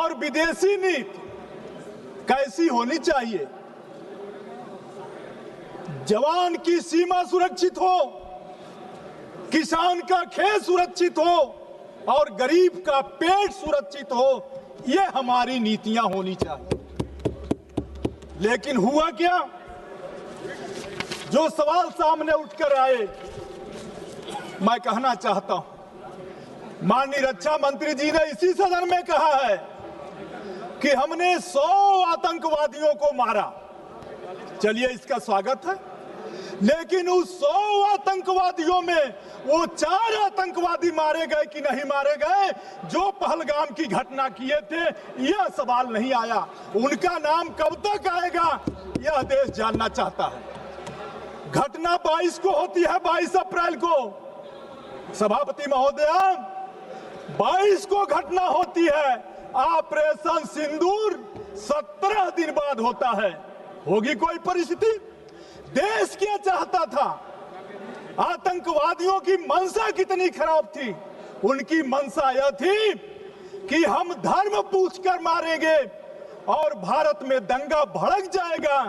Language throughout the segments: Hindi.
और विदेशी नीति कैसी होनी चाहिए। जवान की सीमा सुरक्षित हो, किसान का खेत सुरक्षित हो और गरीब का पेट सुरक्षित हो, ये हमारी नीतियां होनी चाहिए। लेकिन हुआ क्या? जो सवाल सामने उठकर आए, मैं कहना चाहता हूं, माननीय रक्षा मंत्री जी ने इसी सदन में कहा है कि हमने 100 आतंकवादियों को मारा। चलिए, इसका स्वागत है, लेकिन उस 100 आतंकवादियों में वो 4 आतंकवादी मारे गए कि नहीं मारे गए जो पहलगाम की घटना किए थे, यह सवाल नहीं आया। उनका नाम कब तक आएगा, यह देश जानना चाहता है। घटना 22 को होती है, 22 अप्रैल को। सभापति महोदया, 22 को घटना होती है। ऑपरेशन सिंदूर 17 दिन बाद होता है। होगी कोई परिस्थिति? देश क्या चाहता था? आतंकवादियों की मंशा कितनी खराब थी? उनकी मंशा यह थी कि हम धर्म पूछकर मारेंगे और भारत में दंगा भड़क जाएगा।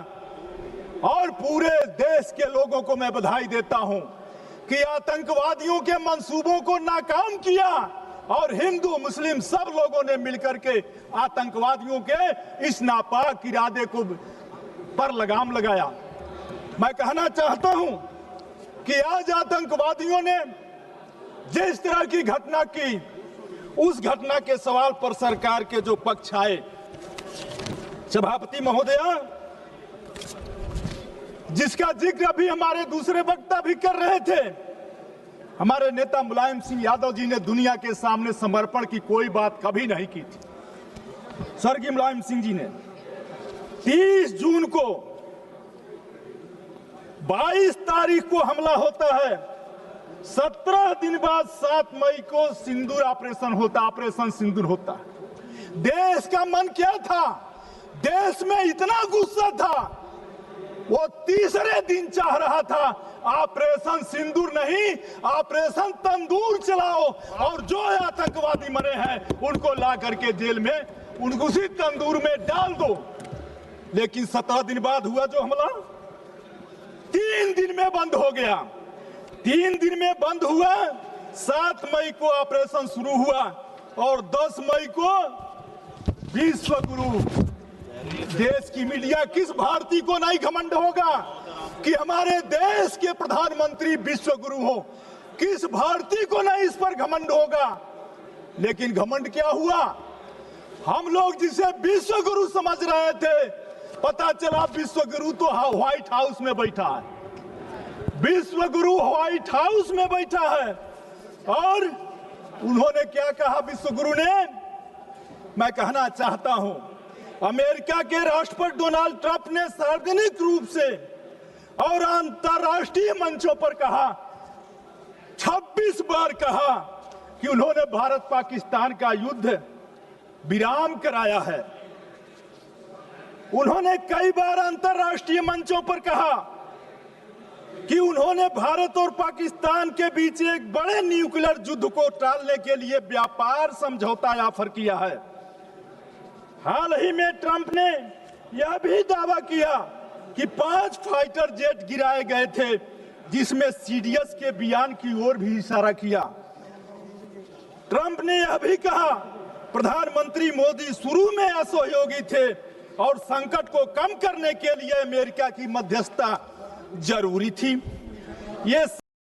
और पूरे देश के लोगों को मैं बधाई देता हूं कि आतंकवादियों के मंसूबों को नाकाम किया और हिंदू मुस्लिम सब लोगों ने मिलकर के आतंकवादियों के इस नापाक इरादे को पर लगाम लगाया। मैं कहना चाहता हूं कि आज आतंकवादियों ने जिस तरह की घटना की, उस घटना के सवाल पर सरकार के जो पक्ष आए, सभापति महोदया, जिसका जिक्र अभी हमारे दूसरे वक्ता भी कर रहे थे, हमारे नेता मुलायम सिंह यादव जी ने दुनिया के सामने समर्पण की कोई बात कभी नहीं की थी। स्वर्गीय मुलायम सिंह जी ने 30 जून को, 22 तारीख को हमला होता है, 17 दिन बाद 7 मई को सिंदूर ऑपरेशन होता, ऑपरेशन सिंदूर होता है। देश का मन क्या था? देश में इतना गुस्सा था, वो तीसरे दिन चाह रहा था ऑपरेशन सिंदूर नहीं, ऑपरेशन तंदूर चलाओ और जो आतंकवादी मरे हैं उनको ला करके जेल में, उनको उसी तंदूर में डाल दो। लेकिन 17 दिन बाद हुआ जो हमला, 3 दिन में बंद हो गया। 3 दिन में बंद हुआ। 7 मई को ऑपरेशन शुरू हुआ और 10 मई को विश्व गुरु। देश की मीडिया, किस भारतीय को नहीं घमंड होगा कि हमारे देश के प्रधानमंत्री विश्व गुरु हो? किस भारतीय को नहीं इस पर घमंड होगा? लेकिन घमंड क्या हुआ? हम लोग जिसे विश्व गुरु समझ रहे थे, पता चला विश्व गुरु तो व्हाइट हाउस में बैठा है। विश्व गुरु व्हाइट हाउस में बैठा है। और उन्होंने क्या कहा विश्व गुरु ने? मैं कहना चाहता हूं, अमेरिका के राष्ट्रपति डोनाल्ड ट्रंप ने सार्वजनिक रूप से और अंतर्राष्ट्रीय मंचों पर कहा, 26 बार कहा कि उन्होंने भारत पाकिस्तान का युद्ध विराम कराया है। उन्होंने कई बार अंतर्राष्ट्रीय मंचों पर कहा कि उन्होंने भारत और पाकिस्तान के बीच एक बड़े न्यूक्लियर युद्ध को टालने के लिए व्यापार समझौता ऑफर किया है। हाल ही में ट्रंप ने यह भी दावा किया कि 5 फाइटर जेट गिराए गए थे, जिसमें सीडीएस के बयान की ओर भी इशारा किया। ट्रंप ने यह भी कहा प्रधानमंत्री मोदी शुरू में असहयोगी थे और संकट को कम करने के लिए अमेरिका की मध्यस्थता जरूरी थी। ये